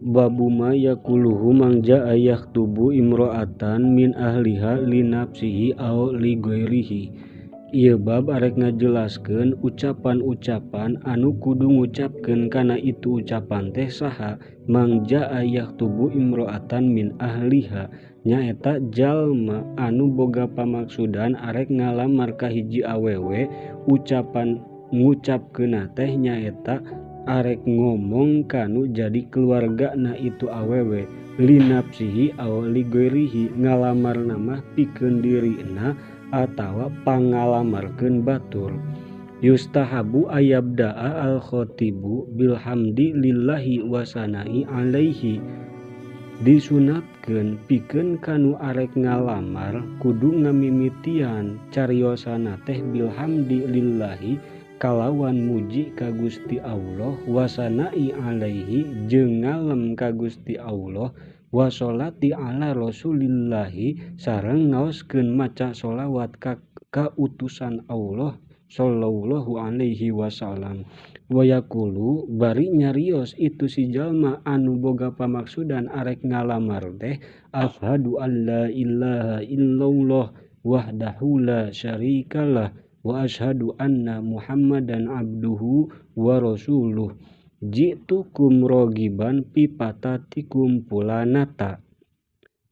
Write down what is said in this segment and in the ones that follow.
Babu ma yaquluhu man jaa yaktubu imro'atan min ahliha li nafsihi aw li ghairihi. Ieu bab arek ngajelaskeun ucapan-ucapan anu kudu ngucapkeun kana itu ucapan teh saha. Mang jaa yaktubu imro'atan min ahliha nyaeta jalma anu boga pamaksudan arek ngalamar ka hiji awewe. Ucapan ngucapkeunna teh nyaeta arek ngomong kanu jadi keluargana itu awewe. Li nafsihi aw li ghairihi ngalamarna mah pikeun dirina atawa pangalamarkeun batur. Yustahabu ayabda'a al-khotibu bilhamdi lillahi wa sana'i alaihi. Disunatkeun pikeun kanu arek ngalamar kudu ngamimitian cariosana teh bilhamdi lillahi kalawan muji ka Gusti Allah, wasana'i alaihi jeung ngalem ka Gusti Allah, wasolati ala rasulillahi sareng ngaoskeun maca sholawat ka utusan Allah sallallahu alaihi wasallam. Wayaqulu bari nyarios itu si jalma anu boga pamaksudan arek ngalamar teh, asyhadu alla ilaha illallah wahdahu la syarikalah wa asyhadu anna muhammadan abduhu wa rasuluh. Ji'tukum rogiban pipatatikum pulanata.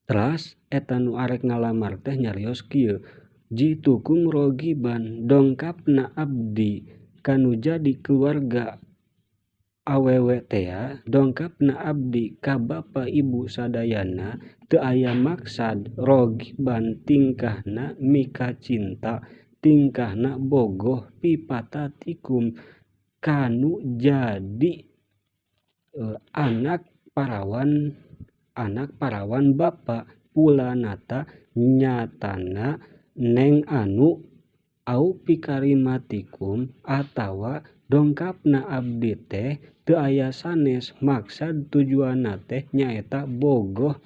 Teras eta nu arek ngalamar teh nyarios kieu, ji'tukum rogiban dongkapna abdi kanu jadi keluarga awewe teh, dongkapna abdi ka bapa ibu sadayana teu aya maksad. Rogiban tingkahna mika cinta, tingkahna bogoh, pipatatikum kanu jadi anak parawan bapa, pulanata nyatana neng anu, au pikarimatikum atawa dongkapna abdi teh teu aya sanes. Maksad tujuanna teh nyaeta bogoh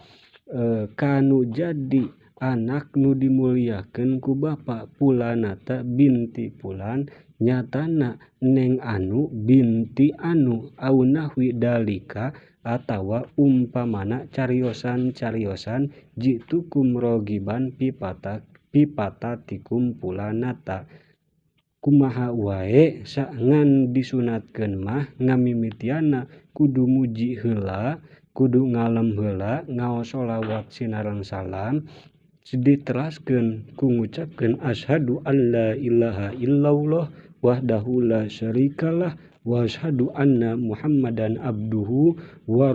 kanu jadi anak nu dimuliakeun ku bapa. Pulanata binti pulan nyatana neng anu binti anu, au nahwi dalika atawa umpamana cariosan-cariosan ji'tukum rogiban pipatatikum pulanata. Kumaha wae ngan disunatkeun mah ngamimitianna kudu muji heula, kudu ngalem heula, ngaos sholawat sinareng salam, diteraskeun ku ngucapkeun asyhadu alla ilaha illallah wahdahu la syarikalah wa asyhadu anna muhammadan abduhu wa